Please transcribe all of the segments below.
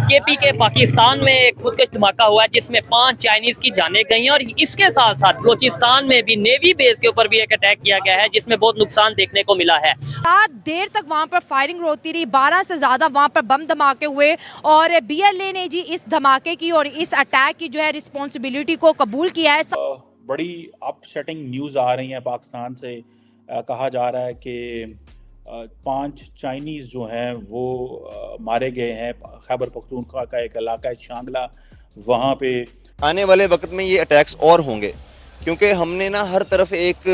KP के पाकिस्तान में एक खुदकश धमाका हुआ है जिसमें 5 चाइनीज की जानें गई हैं और इसके साथ साथ बलोचिस्तान में भी नेवी बेस के ऊपर भी एक अटैक किया गया है जिसमें बहुत नुकसान देखने को मिला है। रात देर तक वहां पर फायरिंग होती रही, 12 से ज्यादा वहां पर बम धमाके हुए और बीएलए ने जी इस धमाके की और इस अटैक की जो है रिस्पॉन्सिबिलिटी को कबूल किया है। बड़ी अपसेटिंग न्यूज़ आ रही है पाकिस्तान से। कहा जा रहा है कि 5 चाइनीज़ जो हैं वो मारे गए हैं। खैबर पख्तूनख्वा का एक इलाका है शांगला, वहाँ पे आने वाले वक्त में ये अटैक्स और होंगे क्योंकि हमने ना हर तरफ एक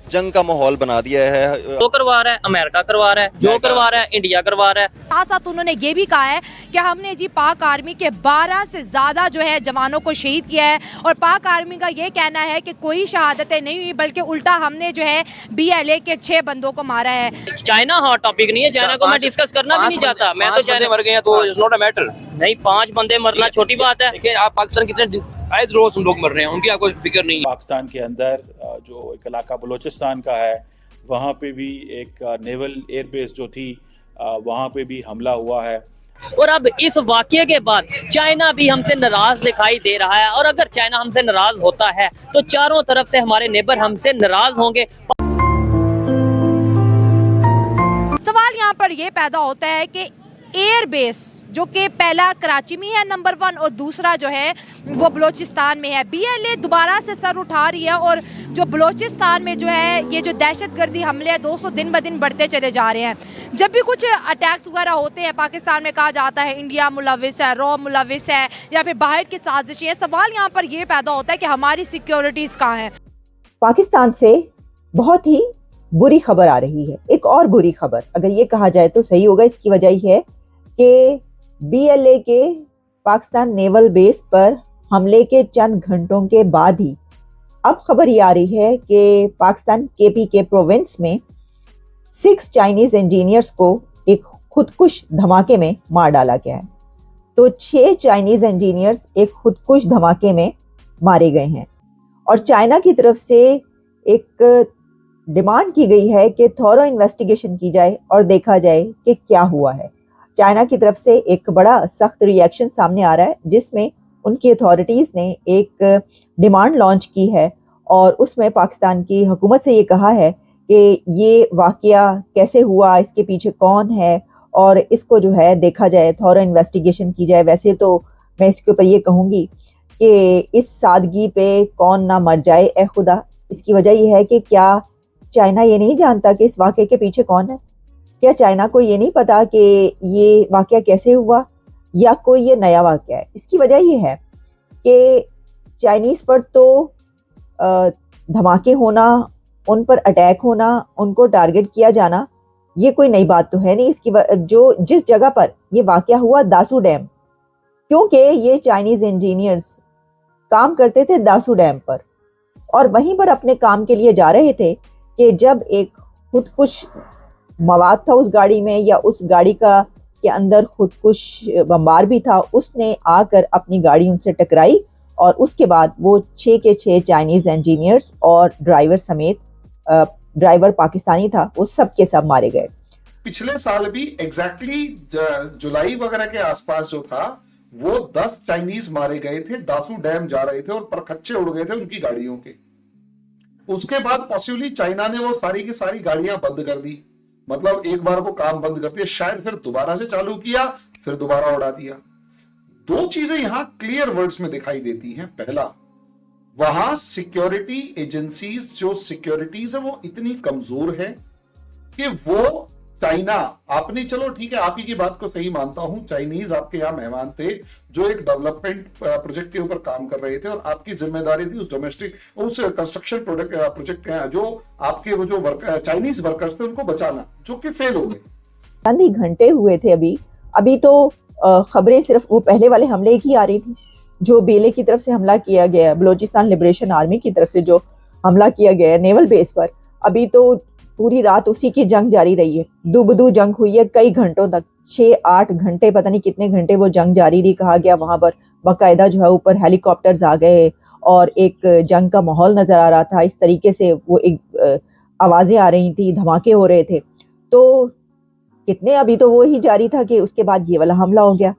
जंग का माहौल बना दिया है। जो करवा रहा है अमेरिका करवा रहा है, जो करवा रहा है इंडिया करवा रहा है। साथ साथ उन्होंने ये भी कहा है कि हमने जी पाक आर्मी के 12 से ज्यादा जो है जवानों को शहीद किया है और पाक आर्मी का ये कहना है कि कोई शहादतें नहीं हुई बल्कि उल्टा हमने जो है बीएलए के 6 बंदों को मारा है। चाइना हॉट टॉपिक नहीं है, चाइना को मैं डिस्कस करना भी नहीं चाहता। मैं तो चाइना मर गए तो इट्स नॉट अ मैटर। नहीं, 5 बंदे मरना छोटी बात है। देखिए आप पाकिस्तान कितने आए रोज हम लोग मर रहे हैं, उनकी आपको फिक्र नहीं है। पाकिस्तान के अंदर जो एक इलाका बलूचिस्तान का है वहाँ पे भी एक नेवल एयरबेस जो थी वहाँ पे भी हमला हुआ है। और अब इस वाकये के बाद चाइना भी हमसे नाराज दिखाई दे रहा है और अगर चाइना हमसे नाराज होता है तो चारों तरफ से हमारे नेबर हमसे नाराज होंगे। सवाल यहाँ पर ये पैदा होता है कि एयरबेस जो कि पहला कराची में है नंबर 1 और दूसरा जो है वो बलोचिस्तान में है, बीएलए दोबारा से सर उठा रही है और जो बलोचिस्तान में जो है ये जो दहशतगर्दी हमले हैं 200 दिन ब दिन बढ़ते चले जा रहे हैं। जब भी कुछ अटैक्स वगैरह होते हैं पाकिस्तान में कहा जाता है इंडिया मुलविस है, रॉ मुलविस है या फिर बाहर की साजिशें हैं। सवाल यहाँ पर ये पैदा होता है कि हमारी सिक्योरिटीज़ कहाँ हैं। पाकिस्तान से बहुत ही बुरी खबर आ रही है। एक और बुरी खबर अगर ये कहा जाए तो सही होगा। इसकी वजह यह है कि बीएलए के पाकिस्तान नेवल बेस पर हमले के चंद घंटों के बाद ही अब खबर ये आ रही है कि पाकिस्तान केपी के प्रोविंस में 6 चाइनीज इंजीनियर्स को एक खुदकुश धमाके में मार डाला गया है। तो 6 चाइनीज इंजीनियर्स एक खुदकुश धमाके में मारे गए हैं और चाइना की तरफ से एक डिमांड की गई है कि थॉरो इन्वेस्टिगेशन की जाए और देखा जाए कि क्या हुआ है। चाइना की तरफ से एक बड़ा सख्त रिएक्शन सामने आ रहा है जिसमें उनकी अथॉरिटीज़ ने एक डिमांड लॉन्च की है और उसमें पाकिस्तान की हुकूमत से ये कहा है कि ये वाकया कैसे हुआ, इसके पीछे कौन है और इसको जो है देखा जाए, थॉरो इन्वेस्टिगेशन की जाए। वैसे तो मैं इसके ऊपर ये कहूँगी कि इस सादगी पे कौन ना मर जाए ए खुदा। इसकी वजह यह है कि क्या चाइना ये नहीं जानता कि इस वाकये के पीछे कौन है? क्या चाइना को ये नहीं पता कि ये वाकया कैसे हुआ या कोई ये नया वाकया है? इसकी वजह ये है कि चाइनीज़ पर तो धमाके होना, उन पर अटैक होना, उनको टारगेट किया जाना ये कोई नई बात तो है नहीं। इसकी जिस जगह पर ये वाकया हुआ दासू डैम, क्योंकि ये चाइनीज़ इंजीनियर्स काम करते थे दासू डैम पर और वहीं पर अपने काम के लिए जा रहे थे कि जब एक खुदकुश मवाद था उस गाड़ी में या उस गाड़ी के अंदर खुदकुश बम्बार भी था, उसने आकर अपनी गाड़ी उनसे टकराई और उसके बाद वो 6 के 6 चाइनीज इंजीनियर्स और ड्राइवर समेत, ड्राइवर पाकिस्तानी था, वो सब के सब मारे गए। पिछले साल भी एग्जैक्टली जुलाई वगैरह के आसपास जो था वो 10 चाइनीज मारे गए थे, दासू डैम जा रहे थे और परखच्चे उड़ गए थे उनकी गाड़ियों के। उसके बाद पॉसिबली चाइना ने वो सारी की सारी गाड़ियां बंद कर दी, मतलब एक बार को काम बंद कर दिया, शायद फिर दोबारा से चालू किया, फिर दोबारा उड़ा दिया। 2 चीजें यहां क्लियर वर्ड्स में दिखाई देती हैं। पहला, वहां सिक्योरिटी एजेंसीज जो सिक्योरिटीज है वो इतनी कमजोर है कि वो चाइना, आपने, चलो ठीक है आप ही की बात को सही मानता हूं, चाइनीज आपके यहाँ मेहमान थे जो एक डेवलपमेंट प्रोजेक्ट के ऊपर काम कर रहे थे और आपकी जिम्मेदारी थी उस कंस्ट्रक्शन प्रोजेक्ट जो आपके वो जो चाइनीज वर्कर्स थे उनको बचाना, जो कि फेल हो गए। चंद ही घंटे हुए थे अभी तो खबरें सिर्फ वो पहले वाले हमले की आ रही थी जो बेले की तरफ से हमला किया गया, बलोचिस्तान लिबरेशन आर्मी की तरफ से जो हमला किया गया नेवल बेस पर। अभी तो पूरी रात उसी की जंग जारी रही है, दुबदू जंग हुई है कई घंटों तक, 6-8 घंटे, पता नहीं कितने घंटे वो जंग जारी रही। कहा गया वहां पर बाकायदा जो है ऊपर हेलीकॉप्टर्स आ गए और एक जंग का माहौल नजर आ रहा था। इस तरीके से वो एक आवाजें आ रही थी, धमाके हो रहे थे। तो कितने, अभी तो वो ही जारी था कि उसके बाद ये वाला हमला हो गया।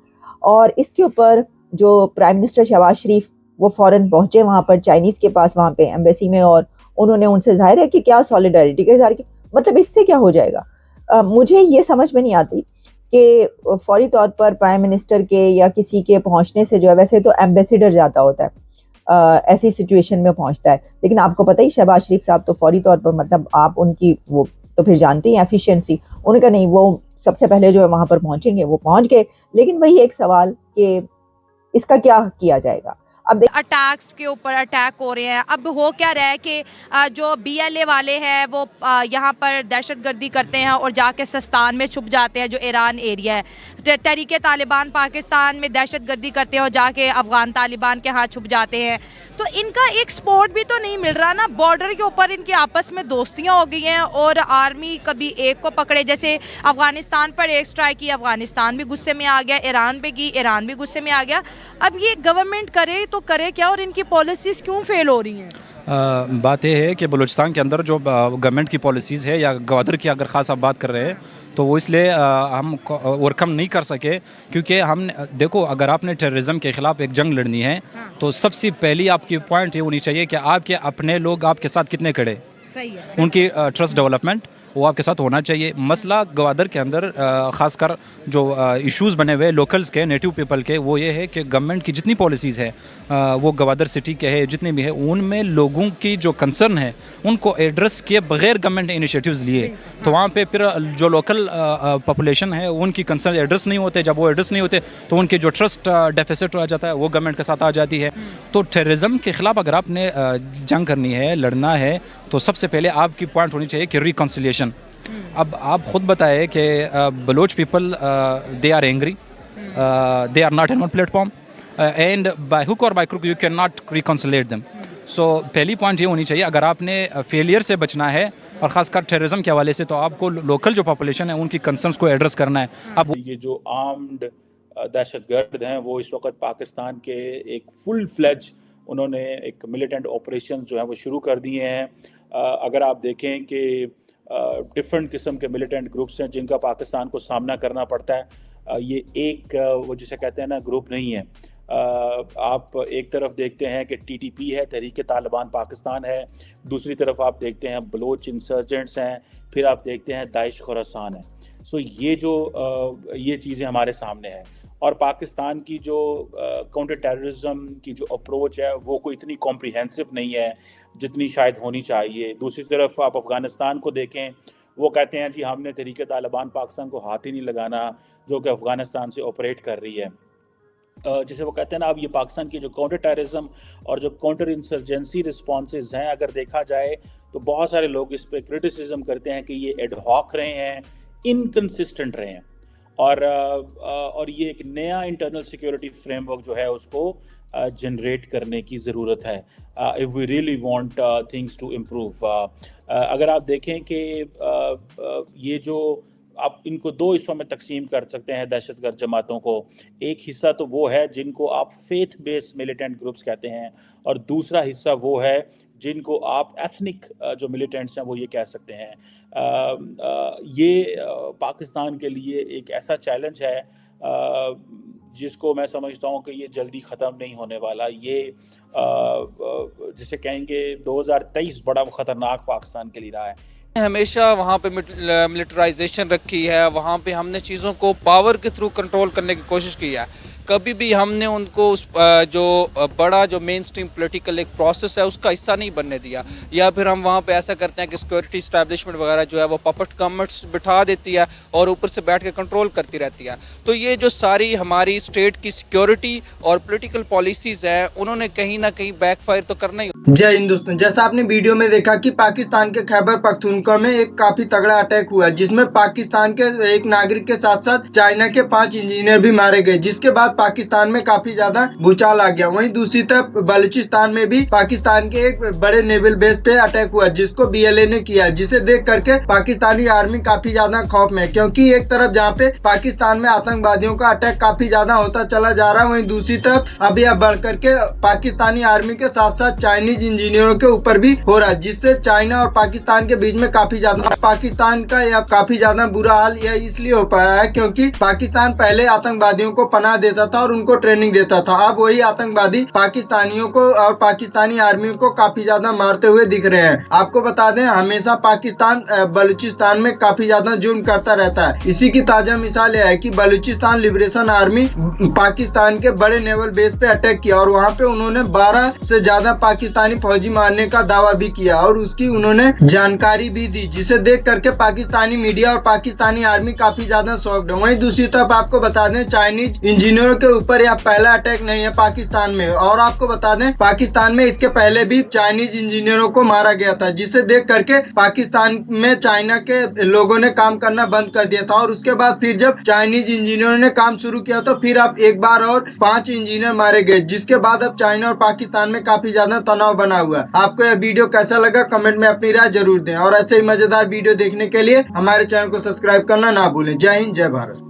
और इसके ऊपर जो प्राइम मिनिस्टर शहबाज शरीफ वो फौरन पहुंचे वहाँ पर चाइनीज़ के पास, वहाँ पे एम्बेसी में, और उन्होंने उनसे जाहिर है कि क्या सॉलिडारिटी का इज़हार किया। मतलब इससे क्या हो जाएगा? मुझे ये समझ में नहीं आती कि फौरी तौर पर प्राइम मिनिस्टर के या किसी के पहुंचने से जो है, वैसे तो एम्बेसडर जाता होता है ऐसी सिचुएशन में पहुंचता है, लेकिन आपको पता ही शहबाज शरीफ साहब तो फौरी तौर पर, मतलब आप उनकी वो तो फिर जानते हैं एफिशिएंसी, उनका नहीं, वो सबसे पहले जो है वहाँ पर पहुंचेंगे, वो पहुंच गए। लेकिन वही एक सवाल कि इसका क्या किया जाएगा? अब अटैक्स के ऊपर अटैक हो रहे हैं। अब हो क्या रहा है कि जो BLA वाले हैं वो यहाँ पर दहशतगर्दी करते हैं और जाके सिस्तान में छुप जाते हैं, जो ईरान एरिया है। तहरीके तालिबान पाकिस्तान में दहशतगर्दी करते हैं और जाके अफगान तालिबान के हाथ छुप जाते हैं। तो इनका एक सपोर्ट भी तो नहीं मिल रहा ना। बॉर्डर के ऊपर इनकी आपस में दोस्तियाँ हो गई हैं और आर्मी कभी एक को पकड़े, जैसे अफगानिस्तान पर एक स्ट्राइक की, अफगानिस्तान भी गुस्से में आ गया, ईरान पे की, ईरान भी गुस्से में आ गया। अब ये गवर्नमेंट करे तो करे क्या, और इनकी पॉलिसीज़ क्यों फेल हो रही हैं? बात यह है कि बलूचिस्तान के अंदर जो गवर्नमेंट की पॉलिसीज़ है, या गवादर की अगर ख़ास आप बात कर रहे हैं, तो वो इसलिए हम ओवरकम नहीं कर सके क्योंकि हम देखो, अगर आपने टेररिज्म के ख़िलाफ़ एक जंग लड़नी है तो सबसे पहली आपकी पॉइंट ये होनी चाहिए कि आपके अपने लोग आपके साथ कितने खड़े, सही है, उनकी ट्रस्ट डेवलपमेंट वो आपके साथ होना चाहिए। मसला गवादर के अंदर ख़ासकर जो इश्यूज़ बने हुए लोकल्स के, नेटिव पीपल के, वो ये है कि गवर्नमेंट की जितनी पॉलिसीज़ है वो गवादर सिटी के है, जितने भी है, उनमें लोगों की जो कंसर्न है उनको एड्रेस किए बगैर गवर्नमेंट ने इनिशिएटिव्स लिए, तो वहाँ पे फिर जो लोकल पॉपुलेशन है उनकी कंसर्न एड्रेस नहीं होते। जब वो एड्रेस नहीं होते तो उनके जो ट्रस्ट डेफिसिट आ जाता है वो गवर्नमेंट के साथ आ जाती है। तो टेररिज्म के ख़िलाफ़ अगर आपने जंग करनी है, लड़ना है, तो सबसे पहले आपकी पॉइंट होनी चाहिए कि रिकॉन्सिलिएशन। अब आप खुद बताए कि Baloch people they are angry, they are not in one platform, and by hook or by crook you can not reconcile them. So पहली पॉइंट ये होनी चाहिए, अगर आपने फेलियर से बचना है और ख़ासकर टेररिज्म के हवाले से, तो आपको लोकल जो पॉपुलेशन है उनकी कंसर्न्स को एड्रेस करना है। अब ये जो आर्म्ड दहशतगर्द हैं वो इस वक्त पाकिस्तान के एक फुल फ्लेज उन्होंने एक मिलिटेंट ऑपरेशन जो है वो शुरू कर दिए हैं। अगर आप देखें कि डिफरेंट किस्म के मिलिटेंट ग्रुप्स हैं जिनका पाकिस्तान को सामना करना पड़ता है। ये एक वो जिसे कहते हैं ना ग्रुप नहीं है। आप एक तरफ देखते हैं कि TTP है, तहरीक तालिबान पाकिस्तान है, दूसरी तरफ आप देखते हैं बलोच इंसर्जेंट्स हैं, फिर आप देखते हैं दाइश खुरासान है। सो ये चीज़ें हमारे सामने हैं, और पाकिस्तान की जो काउंटर टेररिज्म की जो अप्रोच है वो कोई इतनी कॉम्प्रिहेंसिव नहीं है जितनी शायद होनी चाहिए। दूसरी तरफ आप अफ़गानिस्तान को देखें, वो कहते हैं जी हमने तहरीक तालिबान पाकिस्तान को हाथ ही नहीं लगाना, जो कि अफ़गानिस्तान से ऑपरेट कर रही है। जिसे वो कहते हैं ना, अब ये पाकिस्तान की जो काउंटर टेररिज्म और जो काउंटर इंसर्जेंसी रिस्पॉन्सेज हैं, अगर देखा जाए तो बहुत सारे लोग इस पर क्रिटिसिज्म करते हैं कि ये एडहॉक रहे हैं, इनकंसिस्टेंट रहे हैं, और ये एक नया इंटरनल सिक्योरिटी फ्रेमवर्क जो है उसको जनरेट करने की ज़रूरत है if we really want things to improve. अगर आप देखें कि ये जो आप इनको दो हिस्सों में तकसीम कर सकते हैं दहशतगर्द जमातों को। एक हिस्सा तो वो है जिनको आप फेथ बेस्ड मिलिटेंट ग्रुप्स कहते हैं, और दूसरा हिस्सा वो है जिनको आप एथनिक जो मिलिटेंट्स हैं वो ये कह सकते हैं। ये पाकिस्तान के लिए एक ऐसा चैलेंज है जिसको मैं समझता हूँ कि ये जल्दी ख़त्म नहीं होने वाला। ये जिसे कहेंगे 2023 बड़ा ख़तरनाक पाकिस्तान के लिए रहा है। हमेशा वहाँ पे मिलिटराइजेशन रखी है, वहाँ पे हमने चीज़ों को पावर के थ्रू कंट्रोल करने की कोशिश की है। कभी भी हमने उनको उस जो बड़ा जो मेन स्ट्रीम पोलिटिकल एक प्रोसेस है उसका हिस्सा नहीं बनने दिया, या फिर हम वहाँ पे ऐसा करते हैं कि सिक्योरिटी इस्टेब्लिशमेंट वगैरह जो है वो पपेट गवर्नमेंट्स बिठा देती है और ऊपर से बैठ के कंट्रोल करती रहती है। तो ये जो सारी हमारी स्टेट की सिक्योरिटी और पोलिटिकल पॉलिसीज़ हैं उन्होंने कहीं ना कहीं बैकफायर तो करना ही। जय हिंद दोस्तों, जैसा आपने वीडियो में देखा कि पाकिस्तान के खैबर पख्तूनख्वा में एक काफी तगड़ा अटैक हुआ, जिसमें पाकिस्तान के एक नागरिक के साथ साथ चाइना के 5 इंजीनियर भी मारे गए, जिसके बाद पाकिस्तान में काफी ज्यादा भूचाल आ गया। वहीं दूसरी तरफ बलूचिस्तान में भी पाकिस्तान के एक बड़े नेवल बेस पे अटैक हुआ, जिसको BLA ने किया, जिसे देख करके पाकिस्तानी आर्मी काफी ज्यादा खौफ में, क्योंकि एक तरफ जहाँ पे पाकिस्तान में आतंकवादियों का अटैक काफी ज्यादा होता चला जा रहा है, वहीं दूसरी तरफ अब यह बढ़ करके पाकिस्तानी आर्मी के साथ साथ चाइनीज इंजीनियरों के ऊपर भी हो रहा है, जिससे चाइना और पाकिस्तान के बीच में काफी ज्यादा पाकिस्तान का या काफी ज्यादा बुरा हाल यह इसलिए हो पाया है क्योंकि पाकिस्तान पहले आतंकवादियों को पनाह देता था और उनको ट्रेनिंग देता था। अब वही आतंकवादी पाकिस्तानियों को और पाकिस्तानी आर्मी को काफी ज्यादा मारते हुए दिख रहे हैं। आपको बता दें, हमेशा पाकिस्तान बलूचिस्तान में काफी ज्यादा जुर्म करता रहता है। इसी की ताजा मिसाल यह है कि बलूचिस्तान लिबरेशन आर्मी पाकिस्तान के बड़े नेवल बेस पे अटैक किया और वहाँ पे उन्होंने 12 से ज्यादा पाकिस्तानी फौजी मारने का दावा भी किया और उसकी उन्होंने जानकारी भी दी, जिसे देख करके पाकिस्तानी मीडिया और पाकिस्तानी आर्मी काफी ज्यादा शॉक्ड है। वहीं दूसरी तरफ आपको बता दें, चाइनीज इंजीनियरों के ऊपर यह पहला अटैक नहीं है पाकिस्तान में, और आपको बता दें पाकिस्तान में इसके पहले भी चाइनीज इंजीनियरों को मारा गया था, जिसे देख करके पाकिस्तान में चाइना के लोगों ने काम करना बंद कर दिया था। और उसके बाद फिर जब चाइनीज इंजीनियरों ने काम शुरू किया तो फिर अब एक बार और 5 इंजीनियर मारे गए, जिसके बाद अब चाइना और पाकिस्तान में काफी ज्यादा तनाव बना हुआ है। आपको यह वीडियो कैसा लगा कमेंट में अपनी राय जरूर दें और ऐसे ही मजेदार वीडियो देखने के लिए हमारे चैनल को सब्सक्राइब करना ना भूलें। जय हिंद, जय भारत।